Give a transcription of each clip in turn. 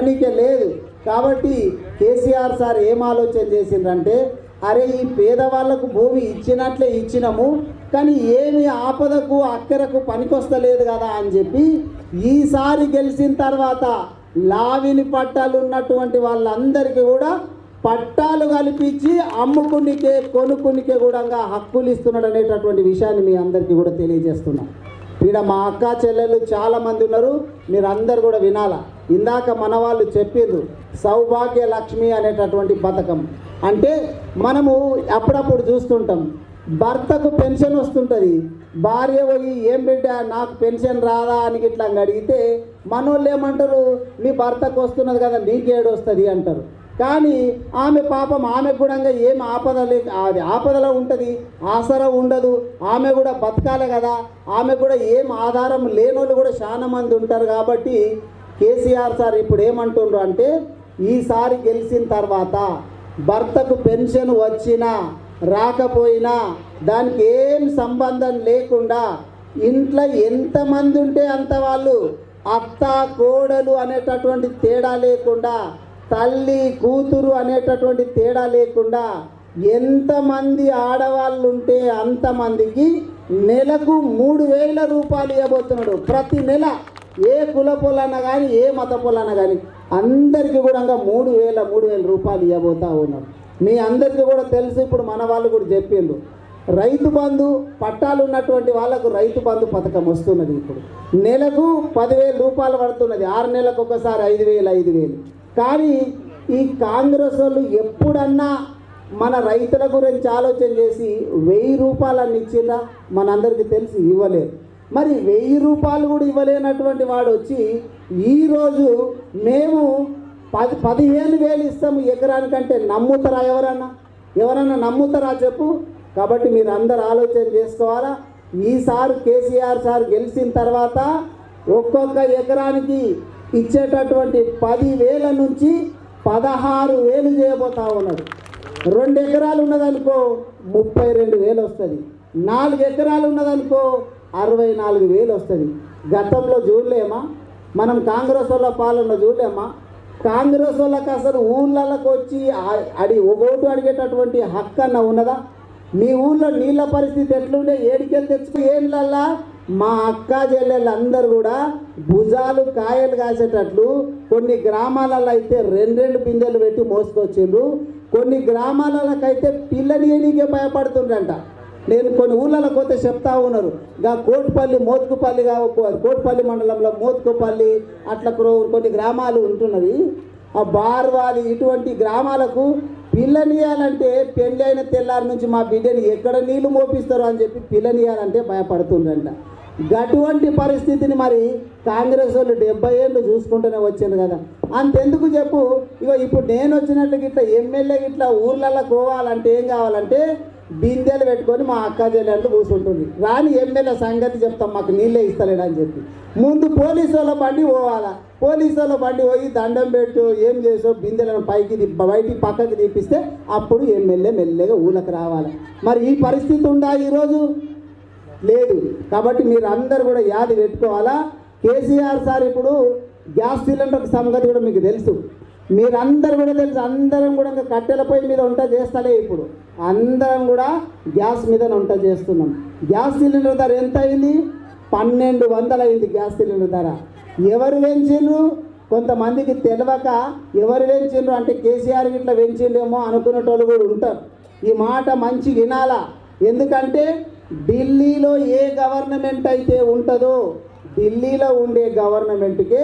చెప్పనీకే లేదు. కాబట్టి కేసీఆర్ సార్ ఏం ఆలోచన చేసిండ్రంటే, అరే ఈ పేదవాళ్లకు భూమి ఇచ్చినట్లే ఇచ్చినాము, కానీ ఏమి ఆపదకు అక్కరకు పనికొస్తలేదు కదా అని చెప్పి ఈసారి గెలిచిన తర్వాత లావిని పట్టాలు ఉన్నటువంటి వాళ్ళందరికీ కూడా పట్టాలు కల్పించి అమ్ముకునికే కొనుక్కునికే కూడా హక్కులు ఇస్తున్నాడు అనేటటువంటి విషయాన్ని మీ అందరికీ కూడా తెలియజేస్తున్నాం. ఇక్కడ మా అక్క చెల్లెలు చాలామంది ఉన్నారు, మీరు అందరు కూడా వినాలా. ఇందాక మన వాళ్ళు చెప్పిండ్రు సౌభాగ్య లక్ష్మి అనేటటువంటి పథకం. అంటే మనము అప్పుడప్పుడు చూస్తుంటాం, భర్తకు పెన్షన్ వస్తుంటుంది, భార్య పోయి ఏం బిడ్డ నాకు పెన్షన్ రాదా అని ఇట్లా అడిగితే మనోళ్ళు ఏమంటారు, నీ భర్తకు వస్తున్నది కదా నీకేడు వస్తుంది అంటారు. కానీ ఆమె పాపం ఆమెకు కూడా ఏం ఆపద లేదు, అది ఆపదలో ఉంటుంది, ఆసరా ఉండదు, ఆమె కూడా బతకాలి కదా, ఆమె కూడా ఏం ఆధారం లేనోళ్ళు కూడా చాలా మంది ఉంటారు. కాబట్టి కేసీఆర్ సార్ ఇప్పుడు ఏమంటుండ్రు అంటే, ఈసారి గెలిచిన తర్వాత భర్తకు పెన్షన్ వచ్చినా రాకపోయినా దానికి ఏం సంబంధం లేకుండా ఇంట్లో ఎంతమంది ఉంటే అంత వాళ్ళు, అత్త కోడలు అనేటటువంటి తేడా లేకుండా, తల్లి కూతురు అనేటటువంటి తేడా లేకుండా ఎంతమంది ఆడవాళ్ళు ఉంటే అంతమందికి నెలకు 3,000 రూపాయలు ఇవ్వబోతున్నాడు. ప్రతి నెల ఏ కుల పొలన్నా కానీ ఏ మత పొలన్నా కానీ అందరికీ కూడా 3,000 రూపాయలు ఇవ్వబోతా ఉన్నారు. మీ అందరికీ కూడా తెలుసు, ఇప్పుడు మన వాళ్ళు కూడా చెప్పిండ్రు, రైతు బంధు పట్టాలు ఉన్నటువంటి వాళ్ళకు రైతు బంధు పథకం వస్తున్నది. ఇప్పుడు నెలకు 10,000 రూపాయలు పడుతున్నది, 6 నెలలకు ఒకసారి 5,000. కానీ ఈ కాంగ్రెస్ వాళ్ళు ఎప్పుడన్నా మన రైతుల గురించి ఆలోచన చేసి 1,000 రూపాయలు ఇచ్చిందా? మనందరికీ తెలిసి ఇవ్వలేరు. మరి 1,000 రూపాయలు కూడా ఇవ్వలేనటువంటి వాడు వచ్చి ఈరోజు మేము 15,000 ఇస్తాము ఎకరానికంటే నమ్ముతారా? ఎవరన్నా నమ్ముతారా చెప్పు? కాబట్టి మీరు అందరు ఆలోచన చేసుకోవాలా. ఈసారి కేసీఆర్ సార్ గెలిచిన తర్వాత ఒక్కొక్క ఎకరానికి ఇచ్చేటటువంటి 10,000 నుంచి 16,000 చేయబోతా ఉన్నాడు. 2 ఎకరాలు ఉన్నదనుకో 32,000 వస్తుంది, 4 ఎకరాలు ఉన్నదనుకో 64,000 వస్తుంది. గతంలో చూడలేమా మనం? కాంగ్రెస్ వాళ్ళ పాలన చూడలేమా? కాంగ్రెస్ వాళ్ళకి అసలు ఊళ్ళకి వచ్చి ఓటు అడిగేటటువంటి హక్కు అన్న ఉన్నదా? మీ ఊళ్ళో నీళ్ళ పరిస్థితి ఎట్లుండే? ఏడికెళ్ళి తెచ్చుకో ఏళ్ళల్లా మా అక్క చెల్లెళ్ళు అందరూ కూడా భుజాలు కాయలు కాసేటట్లు కొన్ని గ్రామాలలో అయితే 2 బిందెలు పెట్టి మోసుకొచ్చిండ్రు. కొన్ని గ్రామాలకైతే పిల్లనికే భయపడుతుండ్రంట. నేను కొన్ని ఊళ్ళకి పోతే చెప్తా ఉన్నారు, కోటిపల్లి మోత్కుపల్లి కోటిపల్లి మండలంలో మోత్కుపల్లి అట్లా కొన్ని గ్రామాలు ఉంటున్నది. ఆ బార్వాలి ఇటువంటి గ్రామాలకు పిల్లనియాలంటే పెళ్ళి అయిన తెల్లారి నుంచి మా బిడ్డని ఎక్కడ నీళ్లు మోపిస్తారు అని చెప్పి పిల్లనియాలంటే భయపడుతుండ్రంట. అటువంటి పరిస్థితిని మరి కాంగ్రెస్ వాళ్ళు 70 ఏళ్ళు చూసుకుంటూనే వచ్చింది కదా. అంతెందుకు చెప్పు, ఇప్పుడు నేను వచ్చినట్లు గిట్లా ఎమ్మెల్యే గిట్లా ఊర్లలో పోవాలంటే ఏం కావాలంటే బిందెలు పెట్టుకొని మా అక్క చెల్లెళ్ళు కూర్చుంటుంది. రాని ఎమ్మెల్యే సంగతి చెప్తాం, మాకు నీళ్ళే ఇస్తలేడు అని చెప్పి ముందు పోలీసు వాళ్ళ బండి పోవాలా. పోలీసు వాళ్ళ బండి పోయి దండం పెట్టు ఏం చేసో బిందెలను బయటికి పక్కకి తీపిస్తే అప్పుడు ఎమ్మెల్యే మెల్లగా ఊళ్ళకి రావాలి. మరి ఈ పరిస్థితి ఉందా ఈరోజు? లేదు. కాబట్టి మీరు అందరు కూడా యాది పెట్టుకోవాలా. కేసీఆర్ సార్ ఇప్పుడు గ్యాస్ సిలిండర్ సంగతి కూడా మీకు తెలుసు, మీరందరూ కూడా తెలుసు. అందరం కూడా ఇంకా కట్టెల పొయ్యి మీద వంట చేస్తలే, ఇప్పుడు అందరం కూడా గ్యాస్ మీద వంట చేస్తున్నాం. గ్యాస్ సిలిండర్ ధర ఎంత అయింది? 1,200 అయింది గ్యాస్ సిలిండర్ ధర. ఎవరు పెంచిండ్రు? కొంతమందికి తెలియక ఎవరు పెంచిండ్రు అంటే కేసీఆర్ ఇట్లా పెంచిండేమో అనుకునేటోళ్ళు కూడా ఉంటారు. ఈ మాట మంచి వినాలా. ఎందుకంటే ఢిల్లీలో ఏ గవర్నమెంట్ అయితే ఉంటుందో ఢిల్లీలో ఉండే గవర్నమెంట్కి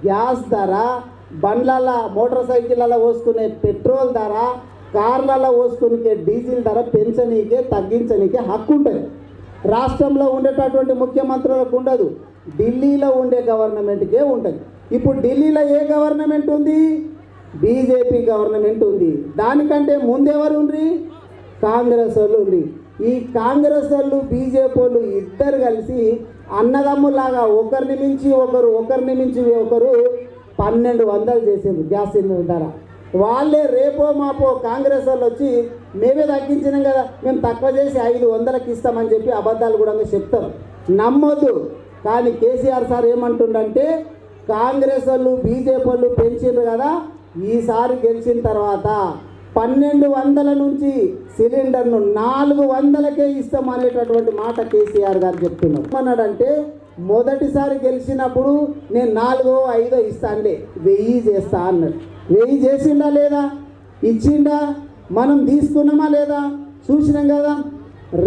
గ్యాస్ ధర, బండ్లలో మోటార్ సైకిళ్ళలో పోసుకునే పెట్రోల్ ధర, కార్లలో పోసుకునే డీజిల్ ధర పెంచనీకే తగ్గించనీకే హక్కు ఉంటుంది. రాష్ట్రంలో ఉండేటటువంటి ముఖ్యమంత్రులకు ఉండదు, ఢిల్లీలో ఉండే గవర్నమెంట్కే ఉంటుంది. ఇప్పుడు ఢిల్లీలో ఏ గవర్నమెంట్ ఉంది? బీజేపీ గవర్నమెంట్ ఉంది. దానికంటే ముందెవరు ఉండ్రి? కాంగ్రెస్ వాళ్ళు ఉంది. ఈ కాంగ్రెస్ వాళ్ళు బీజేపీ వాళ్ళు ఇద్దరు కలిసి అన్నదమ్ములాగా ఒకరిని మించి ఒకరు 1,200 చేసిండ్రు గ్యాస్ సిలిండర్ ధర. వాళ్ళే రేపో మాపో కాంగ్రెస్ వాళ్ళు వచ్చి మేమే తగ్గించినాం కదా, మేము తక్కువ చేసి 500కి ఇస్తామని చెప్పి అబద్ధాలు కూడా చెప్తారు. నమ్మొద్దు. కానీ కేసీఆర్ సార్ ఏమంటుండంటే కాంగ్రెస్ వాళ్ళు బీజేపీ వాళ్ళు పెంచిండ్రు కదా, ఈసారి గెలిచిన తర్వాత 1200 నుంచి సిలిండర్ను 400కే ఇస్తాం అనేటటువంటి మాట కేసీఆర్ గారు చెప్తున్నారు. ఏమన్నాడంటే మొదటిసారి గెలిచినప్పుడు నేను 400-500 ఇస్తానులే, 1000 చేస్తా అన్నాడు. 1000 చేసిండా లేదా? ఇచ్చిండా? మనం తీసుకున్నామా లేదా? చూసినాం కదా.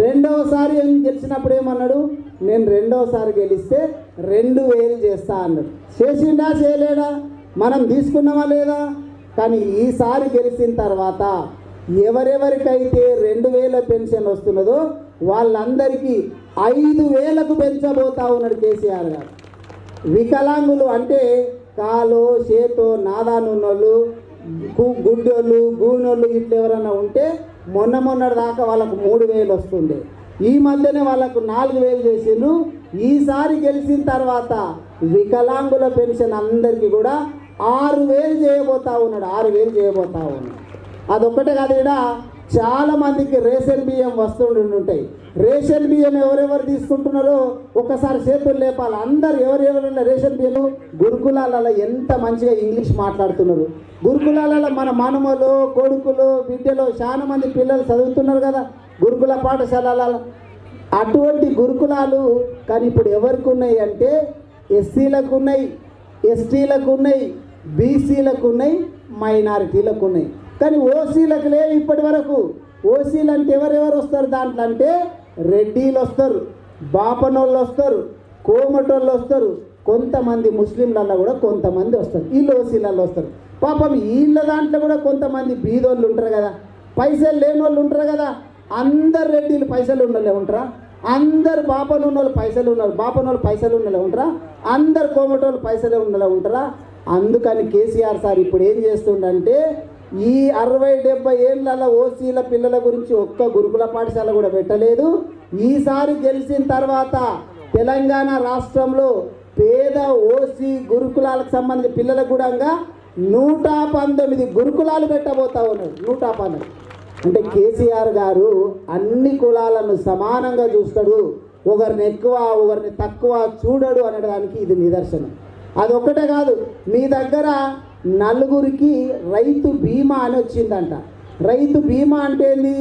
రెండవసారి గెలిచినప్పుడు ఏమన్నాడు? నేను రెండవసారి గెలిస్తే 2000 చేస్తా అన్నాడు. చేసిండా? చేయలేడా? మనం తీసుకున్నామా లేదా? కానీ ఈసారి గెలిచిన తర్వాత ఎవరెవరికైతే 2000 పెన్షన్ వస్తున్నదో వాళ్ళందరికీ 5000కు పెంచబోతా ఉన్నాడు కేసీఆర్ గారు. వికలాంగులు అంటే కాలో చేతో నాదానున్నోళ్ళు, గుడ్డోళ్ళు, గూనోళ్ళు ఇట్లా ఎవరైనా ఉంటే మొన్నటి దాకా వాళ్ళకు 3000 వస్తుండే. ఈ మధ్యనే వాళ్ళకు 4000 చేసిండ్రు. ఈసారి గెలిచిన తర్వాత వికలాంగుల పెన్షన్ అందరికీ కూడా 6000 చేయబోతా ఉన్నాడు. 6000 చేయబోతా ఉన్నాడు. అదొక్కటే కాదు, ఇక్కడ చాలా మందికి రేషన్ బియ్యం వస్తుంటాయి. రేషన్ బియ్యం ఎవరెవరు తీసుకుంటున్నారో ఒక్కసారి చేతులు లేపాలి. అందరు ఎవరెవరైనా రేషన్ బియ్యం. గురుకులాలలో ఎంత మంచిగా ఇంగ్లీష్ మాట్లాడుతున్నారు. గురుకులాలలో మన మనమలు, కొడుకులు, బిడ్డలు చాలా మంది పిల్లలు చదువుతున్నారు కదా గురుకుల పాఠశాలలో. అటువంటి గురుకులాలు కానీ ఇప్పుడు ఎవరికి ఉన్నాయి అంటే ఎస్సీలకు ఉన్నాయి, ఎస్టీలకు ఉన్నాయి, బీసీలకు ఉన్నాయి, మైనారిటీలకు ఉన్నాయి. కానీ ఓసీలకు లేవు ఇప్పటి వరకు. ఓసీలు అంటే ఎవరెవరు వస్తారు దాంట్లో అంటే రెడ్డిలు వస్తారు, బాపనోళ్ళు వస్తారు, కోమటోళ్ళు వస్తారు, కొంతమంది ముస్లింలలో కూడా కొంతమంది వస్తారు. వీళ్ళు ఓసీలలో వస్తారు. పాపం వీళ్ళ దాంట్లో కూడా కొంతమంది బీదోళ్ళు ఉంటారు కదా, పైసలు లేని వాళ్ళు ఉంటారు కదా. అందరు రెడ్డిలు పైసలు ఉండలే ఉంటారా? అందరు బాపన ఉన్నోళ్ళు పైసలు ఉన్నారు, బాపనోళ్ళు పైసలు ఉండలే ఉంటారా? అందరు కోమటోళ్ళు పైసలే ఉండలే ఉంటారా? అందుకని కేసీఆర్ సార్ ఇప్పుడు ఏం చేస్తుండంటే ఈ 60-70 ఏళ్ళ ఓసీల పిల్లల గురించి ఒక్క గురుకుల పాఠశాల కూడా పెట్టలేదు. ఈసారి గెలిచిన తర్వాత తెలంగాణ రాష్ట్రంలో పేద ఓసీ గురుకులాలకు సంబంధించిన పిల్లలకు కూడా 119 గురుకులాలు పెట్టబోతా ఉన్నారు. 119 అంటే కేసీఆర్ గారు అన్ని కులాలను సమానంగా చూస్తాడు. ఒకరిని ఎక్కువ ఒకరిని తక్కువ చూడడు అనేదానికి ఇది నిదర్శనం. అదొక్కటే కాదు, మీ దగ్గర 4గురికి రైతు బీమా అని వచ్చిందంట. రైతు బీమా అంటే ఏంది?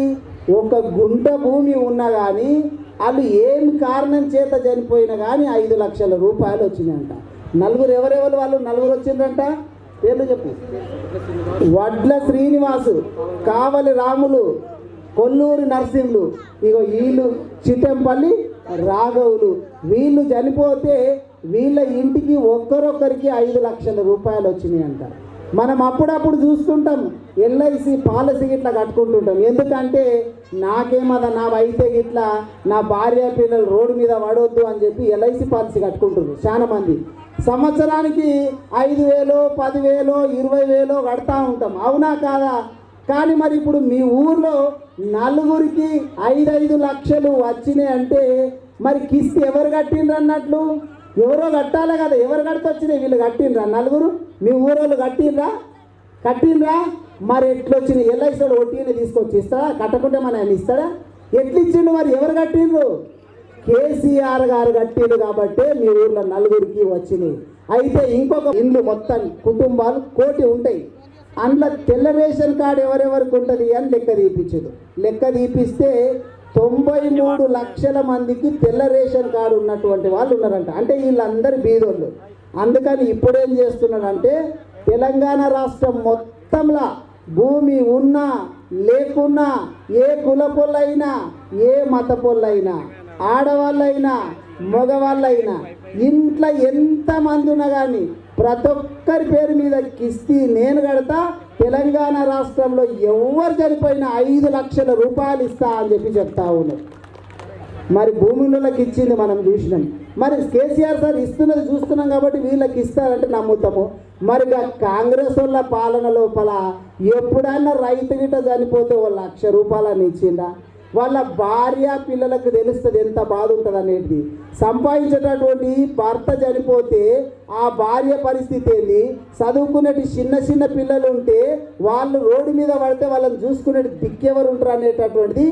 ఒక గుంట భూమి ఉన్నా కానీ వాళ్ళు ఏమి కారణం చేత చనిపోయినా కానీ 5 లక్షల రూపాయలు వచ్చినాయంట. 4 ఎవరెవరు వాళ్ళు 4 వచ్చిందంట? పేర్లు చెప్పు. వడ్ల శ్రీనివాసు, కావలి రాములు, కొల్లూరి నరసింహులు, ఇగో వీళ్ళు చిట్టంపల్లి రాఘవులు. వీళ్ళు చనిపోతే వీళ్ళ ఇంటికి ఒక్కరొక్కరికి 5 లక్షల రూపాయలు వచ్చినాయి అంట. మనం అప్పుడప్పుడు చూస్తుంటాం ఎల్ఐసి పాలసీ ఇట్లా కట్టుకుంటుంటాం. ఎందుకంటే నాకేమదా నా అయితే ఇట్లా నా భార్య పిల్లలు రోడ్డు మీద పడవద్దు అని చెప్పి ఎల్ఐసి పాలసీ కట్టుకుంటున్నారు చాలా మంది. సంవత్సరానికి 5,000, 10,000, 20,000 కడతా ఉంటాం, అవునా కాదా? కానీ మరి ఇప్పుడు మీ ఊర్లో 4గురికి 5 లక్షలు వచ్చినాయి అంటే మరి కిస్తీ ఎవరు కట్టిండ్రు అన్నట్లు? ఎవరో కట్టాలి కదా. ఎవరు కడితే వచ్చినాయి? వీళ్ళు కట్టిండ్రా? 4 మీ ఊరోళ్ళు కట్టిండ్రా? మరి ఎట్లొచ్చినాయి? ఎల్ఐసి ఒట్టిని తీసుకొచ్చి ఇస్తాడా? కట్టకుంటే మన ఆయన ఇస్తాడా? ఎట్లిచ్చిండు? మరి ఎవరు కట్టిండ్రు? కేసీఆర్ గారు కట్టిండు కాబట్టి మీ ఊర్లో 4గురికి వచ్చినాయి. అయితే ఇంకొక ఇండ్లు మొత్తం కుటుంబాలు 1 కోటి ఉంటాయి. అందులో తెల్ల రేషన్ కార్డు ఎవరెవరికి ఉంటుంది అని లెక్క తీపించదు. లెక్క తీపిస్తే 93 లక్షల మందికి తెల్ల రేషన్ కార్డు ఉన్నటువంటి వాళ్ళు ఉన్నారంట. అంటే వీళ్ళందరూ బీదోళ్ళు. అందుకని ఇప్పుడేం చేస్తున్నాడంటే తెలంగాణ రాష్ట్రం మొత్తంలో భూమి ఉన్నా లేకున్నా, ఏ కులపొల్లైనా, ఏ మత పొల్లైనా, ఆడవాళ్ళైనా మగవాళ్ళైనా, ఇంట్లో ఎంతమంది ఉన్నా కానీ ప్రతి ఒక్కరి పేరు మీద కిస్తీ నేను కడతా. తెలంగాణ రాష్ట్రంలో ఎవరు చనిపోయినా 5 లక్షల రూపాయలు ఇస్తా అని చెప్పి చెప్తా ఉన్నారు. మరి భూములకు ఇచ్చింది మనం చూసినాం. మరి కేసీఆర్ సార్ ఇస్తున్నది చూస్తున్నాం కాబట్టి వీళ్ళకి ఇస్తారంటే నమ్ముతాము. మరి కాంగ్రెస్ వాళ్ళ పాలన లోపల ఎప్పుడైనా రైతు గిట్ట చనిపోతే 1 లక్ష రూపాయలని ఇచ్చిందా? వాళ్ళ భార్య పిల్లలకు తెలుస్తుంది ఎంత బాధ ఉంటుంది అనేది. సంపాదించేటటువంటి భర్త చనిపోతే ఆ భార్య పరిస్థితి ఏంది? చదువుకునేటి చిన్న పిల్లలు ఉంటే వాళ్ళు రోడ్డు మీద పడితే వాళ్ళని చూసుకునేటి దిక్కెవరు ఉంటారు అనేటటువంటిది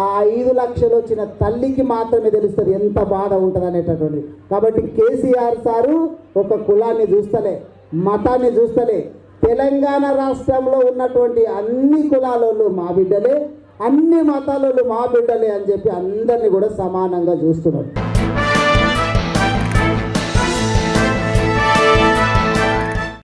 ఆ 5 లక్షలు వచ్చిన తల్లికి మాత్రమే తెలుస్తుంది ఎంత బాధ ఉంటుంది అనేటటువంటి. కాబట్టి కేసీఆర్ సారు ఒక కులాన్ని చూస్తలే, మతాన్ని చూస్తలే, తెలంగాణ రాష్ట్రంలో ఉన్నటువంటి అన్ని కులాలోళ్ళు మా బిడ్డలే, అన్ని మతాలోళ్ళు మా బిడ్డలే అని చెప్పి అందరినీ కూడా సమానంగా చూస్తున్నారు.